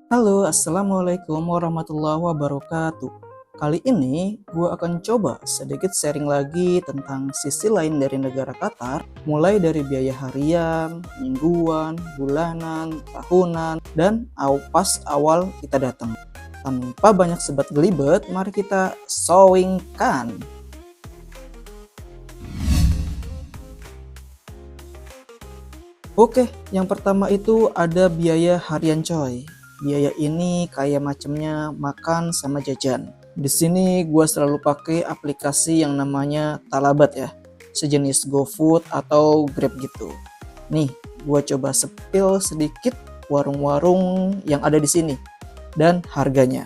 Halo, assalamualaikum warahmatullahi wabarakatuh. Kali ini gue akan coba sedikit sharing lagi tentang sisi lain dari negara Qatar, mulai dari biaya harian, mingguan, bulanan, tahunan, dan pas awal kita datang. Tanpa banyak sebat gelibet, mari kita sowingkan. Oke, yang pertama itu ada biaya harian coy. Biaya ini kayak macamnya makan sama jajan. Di sini gua selalu pakai aplikasi yang namanya Talabat ya. Sejenis GoFood atau Grab gitu. Nih, gua coba sepil sedikit warung-warung yang ada di sini dan harganya.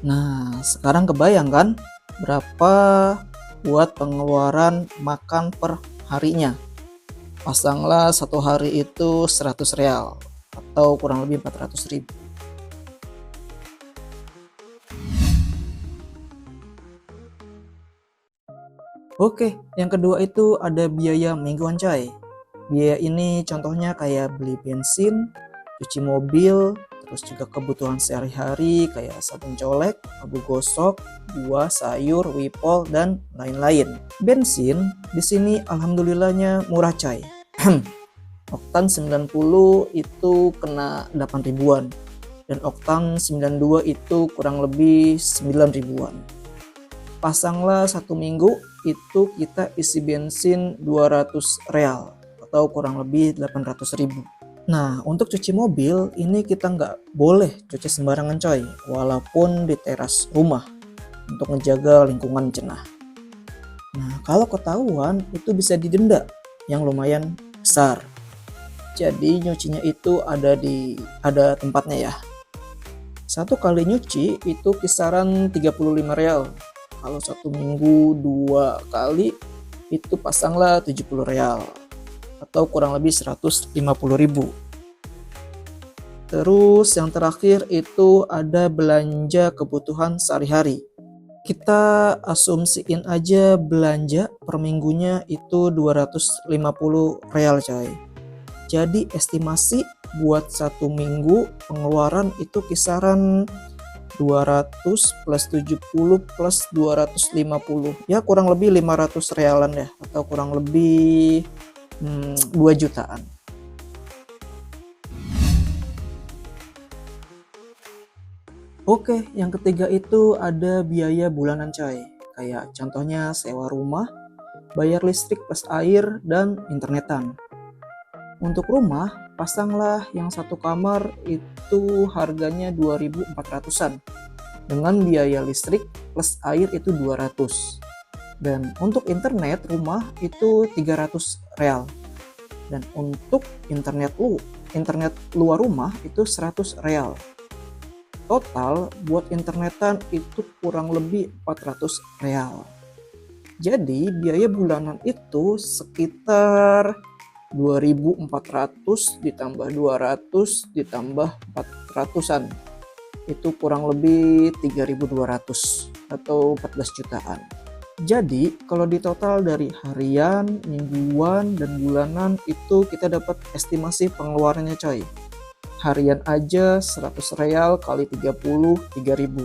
Nah, sekarang kebayang kan berapa buat pengeluaran makan per harinya? Pasanglah satu hari itu 100 real atau kurang lebih 400 ribu. Oke, yang kedua itu ada biaya mingguan coy. Biaya ini contohnya kayak beli bensin, cuci mobil, terus juga kebutuhan sehari-hari kayak sabun colek, abu gosok, buah, sayur, wipol, dan lain-lain. Bensin di sini alhamdulillahnya murah coy. Oktan 90 itu kena 8 ribuan dan oktan 92 itu kurang lebih 9 ribuan. Pasanglah satu minggu itu kita isi bensin 200 real atau kurang lebih 800 ribu. Nah, untuk cuci mobil ini kita nggak boleh cuci sembarangan coy, walaupun di teras rumah untuk menjaga lingkungan cenah. Nah, kalau ketahuan itu bisa didenda yang lumayan besar. Jadi nyucinya itu ada tempatnya ya. Satu kali nyuci itu kisaran 35 real. Kalau satu minggu 2 kali itu pasanglah 70 real atau kurang lebih 150 ribu. Terus yang terakhir itu ada belanja kebutuhan sehari-hari. Kita asumsiin aja belanja per minggunya itu 250 real coy. Jadi estimasi buat satu minggu pengeluaran itu kisaran 200 plus 70 plus 250 ya kurang lebih 500 realan ya atau kurang lebih 2 jutaan. Oke, yang ketiga itu ada biaya bulanan coy. Kayak contohnya sewa rumah, bayar listrik plus air, dan internetan. Untuk rumah, pasanglah yang satu kamar itu harganya 2.400-an dengan biaya listrik plus air itu 200. Dan untuk internet rumah itu 300 real. Dan untuk internet luar rumah itu 100 real. Total buat internetan itu kurang lebih 400 real. Jadi biaya bulanan itu sekitar 2.400 ditambah 200 ditambah 400-an. Itu kurang lebih 3.200 atau 14 jutaan. Jadi kalau di total dari harian, mingguan, dan bulanan itu kita dapat estimasi pengeluarannya coy. Harian aja 100 real kali 30, 3.000.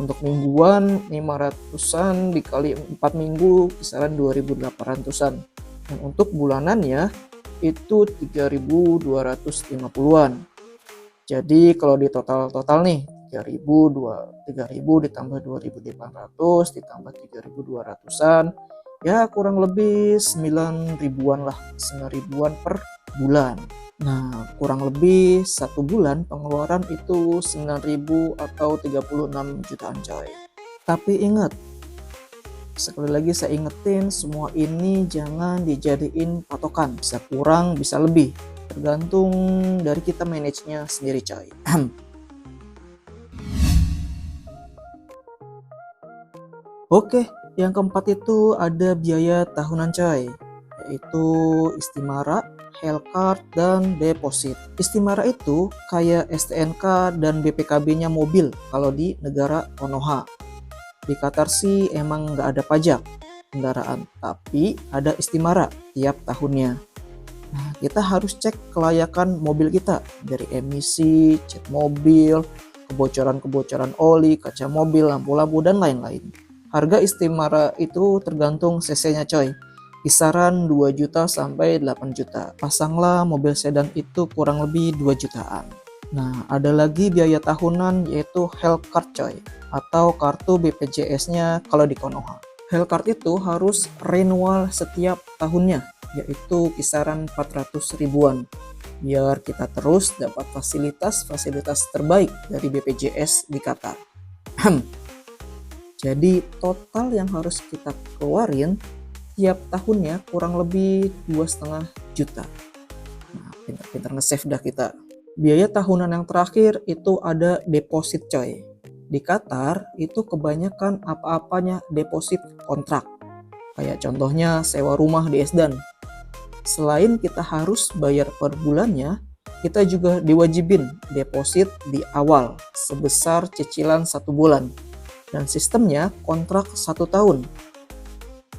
Untuk mingguan 500-an dikali 4 minggu kisaran 2.800-an. Dan untuk bulanannya itu 3.250-an. Jadi kalau di total nih 3.000 ditambah 2.800 ditambah 3.200-an ya kurang lebih 9 ribuan lah, 9 ribuan per bulan. Nah, kurang lebih satu bulan pengeluaran itu 9.000 atau 36 jutaan coy. Tapi ingat, sekali lagi saya ingetin, semua ini jangan dijadiin patokan, bisa kurang bisa lebih, tergantung dari kita manage-nya sendiri coy. Oke, yang keempat itu ada biaya tahunan coy, yaitu istimara, health dan deposit. Istimara itu kayak STNK dan BPKB-nya mobil kalau di negara Konoha. Di Qatar sih emang nggak ada pajak kendaraan, tapi ada istimara tiap tahunnya. Nah, kita harus cek kelayakan mobil kita dari emisi, cat mobil, kebocoran-kebocoran oli, kaca mobil, lampu-lampu, dan lain-lain. Harga istimara itu tergantung cc-nya coy. Kisaran 2 juta sampai 8 juta. Pasanglah mobil sedan itu kurang lebih 2 jutaan. Nah, ada lagi biaya tahunan yaitu health card coy, atau kartu BPJS-nya kalau di Konoha. Health card itu harus renewal setiap tahunnya, yaitu kisaran 400 ribuan. Biar kita terus dapat fasilitas-fasilitas terbaik dari BPJS di Qatar. Jadi total yang harus kita keluarin tiap tahunnya kurang lebih 2,5 juta. Nah, pintar-pintar nge-save dah kita. Biaya tahunan yang terakhir itu ada deposit coy. Di Qatar itu kebanyakan apa-apanya deposit kontrak. Kayak contohnya sewa rumah di Esdan. Selain kita harus bayar per bulannya, kita juga diwajibin deposit di awal sebesar cicilan 1 bulan. Dan sistemnya kontrak 1 tahun.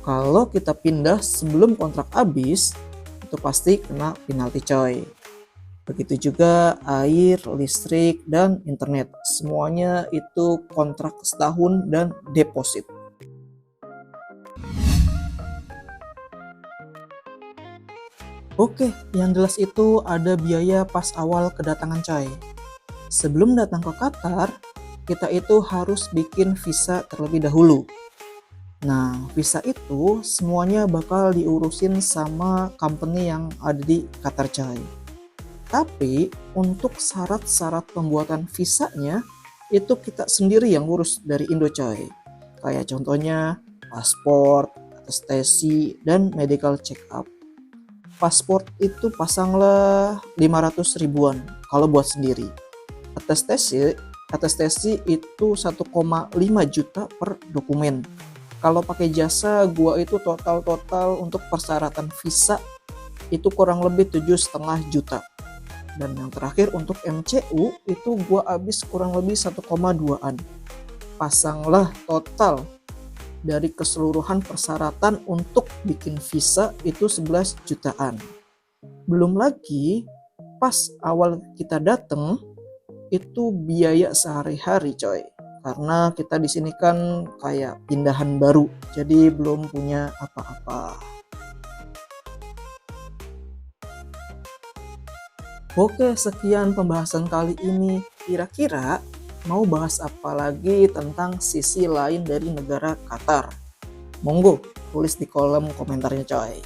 Kalau kita pindah sebelum kontrak habis, itu pasti kena penalti coy. Begitu juga air, listrik, dan internet. Semuanya itu kontrak setahun dan deposit. Oke, yang jelas itu ada biaya pas awal kedatangan coy. Sebelum datang ke Qatar, kita itu harus bikin visa terlebih dahulu. Nah, visa itu semuanya bakal diurusin sama company yang ada di Qatar coy. Tapi untuk syarat-syarat pembuatan visanya itu kita sendiri yang ngurus dari Indo coy. Kayak contohnya paspor, atestasi, dan medical check up. Paspor itu pasanglah 500 ribuan kalau buat sendiri. Atestasi itu 1,5 juta per dokumen. Kalau pakai jasa gua itu total untuk persyaratan visa itu kurang lebih 7,5 juta. Dan yang terakhir untuk MCU itu gua habis kurang lebih 1,2an. Pasanglah total dari keseluruhan persyaratan untuk bikin visa itu 11 jutaan. Belum lagi pas awal kita dateng itu biaya sehari-hari coy, karena kita di sini kan kayak pindahan baru, jadi belum punya apa-apa. Oke, sekian pembahasan kali ini. Kira-kira mau bahas apa lagi tentang sisi lain dari negara Qatar? Monggo tulis di kolom komentarnya coy.